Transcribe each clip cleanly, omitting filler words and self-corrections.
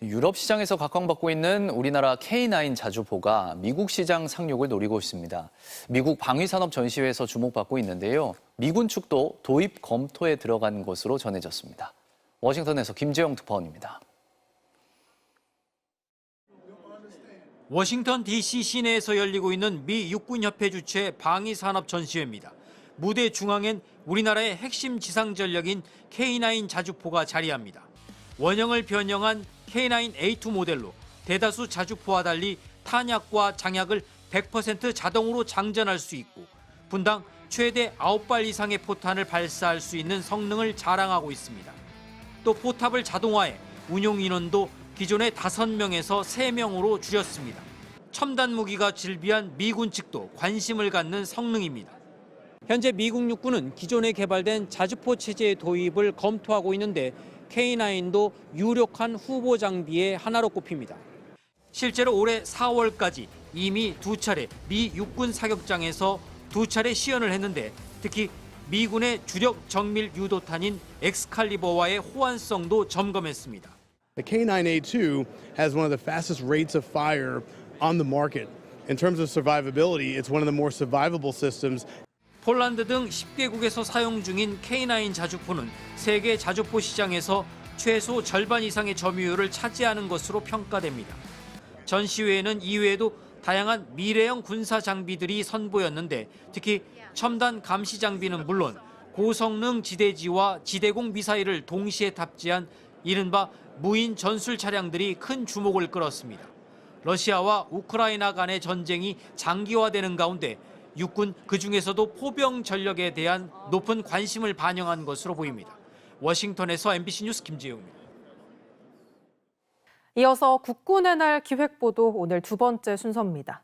유럽 시장에서 각광받고 있는 우리나라 K9 자주포가 미국 시장 상륙을 노리고 있습니다. 미국 방위산업 전시회에서 주목받고 있는데요. 미군 측도 도입 검토에 들어간 것으로 전해졌습니다. 워싱턴에서 김재영 특파원입니다. 워싱턴 DC 시내에서 열리고 있는 미 육군협회 주최 방위산업 전시회입니다. 무대 중앙엔 우리나라의 핵심 지상 전력인 K9 자주포가 자리합니다. 원형을 변형한 K9A2 모델로 대다수 자주포와 달리 탄약과 장약을 100% 자동으로 장전할 수 있고 분당 최대 9발 이상의 포탄을 발사할 수 있는 성능을 자랑하고 있습니다. 또 포탑을 자동화해 운용 인원도 기존의 5명에서 3명으로 줄였습니다. 첨단 무기가 질비한 미군 측도 관심을 갖는 성능입니다. 현재 미국 육군은 기존에 개발된 자주포 체제의 도입을 검토하고 있는데 K9도 유력한 후보 장비의 하나로 꼽힙니다. 실제로 올해 4월까지 이미 2차례 미 육군 사격장에서 2차례 시연을 했는데 특히 미군의 주력 정밀 유도탄인 엑스칼리버와의 호환성도 점검했습니다. The K9A2 has one of the fastest rates of fire on the market. In terms of survivability, it's one of the more survivable systems. 폴란드 등 10개국에서 사용 중인 K9 자주포는 세계 자주포 시장에서 최소 절반 이상의 점유율을 차지하는 것으로 평가됩니다. 전시회에는 이외에도 다양한 미래형 군사 장비들이 선보였는데 특히 첨단 감시 장비는 물론 고성능 지대지와 지대공 미사일을 동시에 탑재한 이른바 무인 전술 차량들이 큰 주목을 끌었습니다. 러시아와 우크라이나 간의 전쟁이 장기화되는 가운데 육군 그중에서도 포병 전력에 대한 높은 관심을 반영한 것으로 보입니다. 워싱턴에서 MBC 뉴스 김재용입니다. 이어서 국군의 날 기획보도 오늘 두 번째 순서입니다.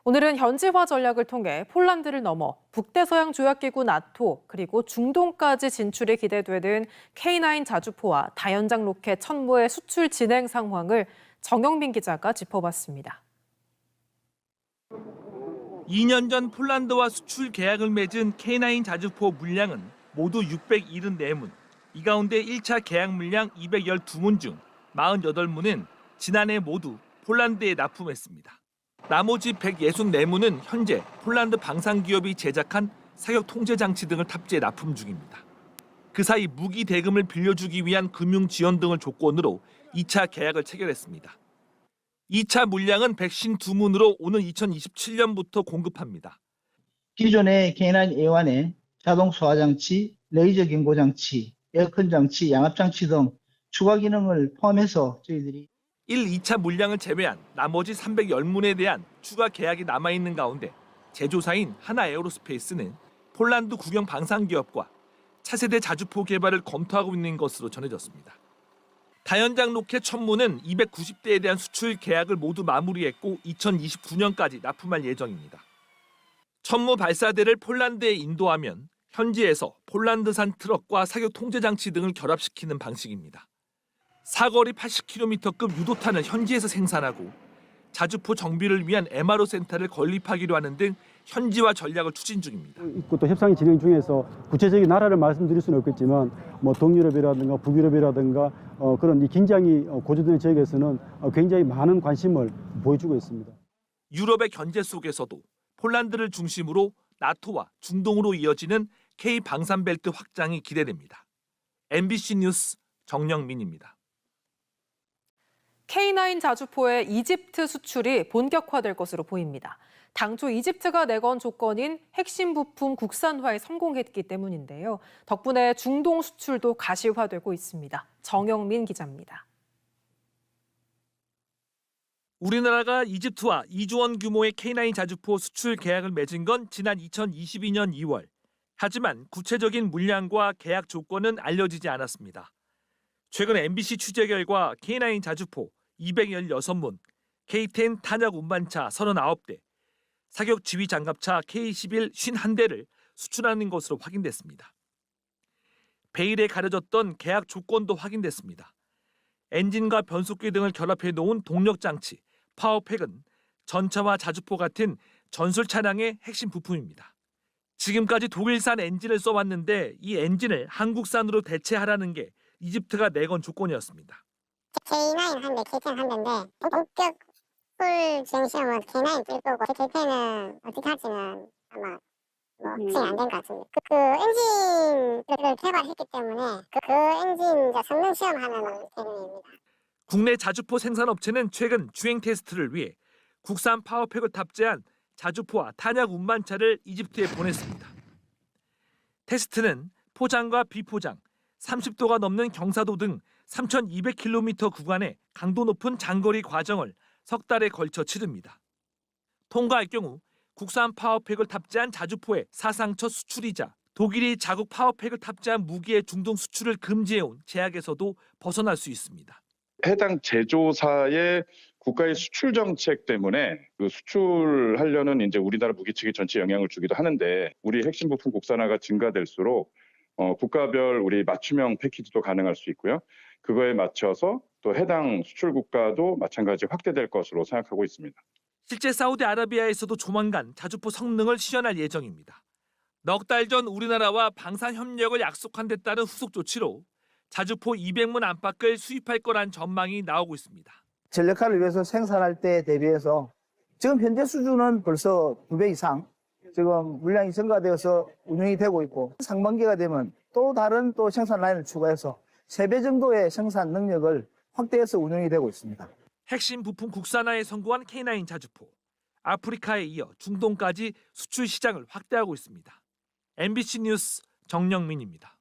오늘은 현지화 전략을 통해 폴란드를 넘어 북대서양 조약기구 나토 그리고 중동까지 진출이 기대되는 K9 자주포와 다연장 로켓 천무의 수출 진행 상황을 정영민 기자가 짚어봤습니다. 2년 전 폴란드와 수출 계약을 맺은 K9 자주포 물량은 모두 674문. 이 가운데 1차 계약 물량 212문 중 48문은 지난해 모두 폴란드에 납품했습니다. 나머지 164문은 현재 폴란드 방산기업이 제작한 사격 통제 장치 등을 탑재해 납품 중입니다. 그 사이 무기 대금을 빌려주기 위한 금융 지원 등을 조건으로 2차 계약을 체결했습니다. 2차 물량은 152문으로 오는 2027년부터 공급합니다. 기존의 K9A1에 자동 소화 장치, 레이저 경고 장치, 에어컨 장치, 양압 장치 등 추가 기능을 포함해서 저희들이 1, 2차 물량을 제외한 나머지 310문에 대한 추가 계약이 남아있는 가운데 제조사인 하나에어로스페이스는 폴란드 국영 방산기업과 차세대 자주포 개발을 검토하고 있는 것으로 전해졌습니다. 다연장 로켓 천무는 290대에 대한 수출 계약을 모두 마무리했고 2029년까지 납품할 예정입니다. 천무 발사대를 폴란드에 인도하면 현지에서 폴란드산 트럭과 사격 통제 장치 등을 결합시키는 방식입니다. 사거리 80km급 유도탄을 현지에서 생산하고 자주포 정비를 위한 MRO 센터를 건립하기로 하는 등 현지화 전략을 추진 중입니다. 또 협상이 진행 중에서 구체적인 나라를 말씀드릴 수는 없겠지만 동유럽이라든가 북유럽이라든가 그런 이 긴장이 고조되는 지역에서는 굉장히 많은 관심을 보여주고 있습니다. 유럽의 견제 속에서도 폴란드를 중심으로 나토와 중동으로 이어지는 K 방산벨트 확장이 기대됩니다. MBC 뉴스 정영민입니다. K9 자주포의 이집트 수출이 본격화될 것으로 보입니다. 당초 이집트가 내건 조건인 핵심 부품 국산화에 성공했기 때문인데요. 덕분에 중동 수출도 가시화되고 있습니다. 정영민 기자입니다. 우리나라가 이집트와 2조 원 규모의 K9 자주포 수출 계약을 맺은 건 지난 2022년 2월. 하지만 구체적인 물량과 계약 조건은 알려지지 않았습니다. 최근 MBC 취재 결과 K9 자주포 216문, K10 탄약 운반차 39대, 사격 지휘 장갑차 K11 51대를 수출하는 것으로 확인됐습니다. 베일에 가려졌던 계약 조건도 확인됐습니다. 엔진과 변속기 등을 결합해 놓은 동력 장치, 파워팩은 전차와 자주포 같은 전술 차량의 핵심 부품입니다. 지금까지 독일산 엔진을 써왔는데 이 엔진을 한국산으로 대체하라는 게 이집트가 내건 조건이었습니다. K9 한 대, K10 한 대인데 본격 풀 주행 시험은 K9 뛸 거고 K10은 어떻게 할지는 아마 진행이 안 된 것 같습니다. 그 엔진을 개발했기 때문에 그 엔진 이제 성능 시험하는 개념입니다. 국내 자주포 생산업체는 최근 주행 테스트를 위해 국산 파워팩을 탑재한 자주포와 탄약 운반차를 이집트에 보냈습니다. 테스트는 포장과 비포장, 30도가 넘는 경사도 등 3,200km 구간의 강도 높은 장거리 과정을 석 달에 걸쳐 치릅니다. 통과할 경우 국산 파워팩을 탑재한 자주포의 사상 첫 수출이자 독일이 자국 파워팩을 탑재한 무기의 중동 수출을 금지해온 제약에서도 벗어날 수 있습니다. 해당 제조사의 국가의 수출 정책 때문에 그 수출하려는 이제 우리나라 무기 측이 전체 영향을 주기도 하는데 우리 핵심 부품 국산화가 증가될수록 국가별 우리 맞춤형 패키지도 가능할 수 있고요. 그거에 맞춰서 또 해당 수출 국가도 마찬가지 확대될 것으로 생각하고 있습니다. 실제 사우디아라비아에서도 조만간 자주포 성능을 시연할 예정입니다. 넉 달 전 우리나라와 방산 협력을 약속한 데 따른 후속 조치로 자주포 200문 안팎을 수입할 거란 전망이 나오고 있습니다. 전력화를 위해서 생산할 때 대비해서 지금 현재 수준은 벌써 2배 이상 지금 물량이 증가되어서 운영이 되고 있고 상반기가 되면 또 다른 또 생산 라인을 추가해서 3배 정도의 생산 능력을 확대해서 운영이 되고 있습니다. 핵심 부품 국산화에 성공한 K9 자주포. 아프리카에 이어 중동까지 수출 시장을 확대하고 있습니다. MBC 뉴스 정영민입니다.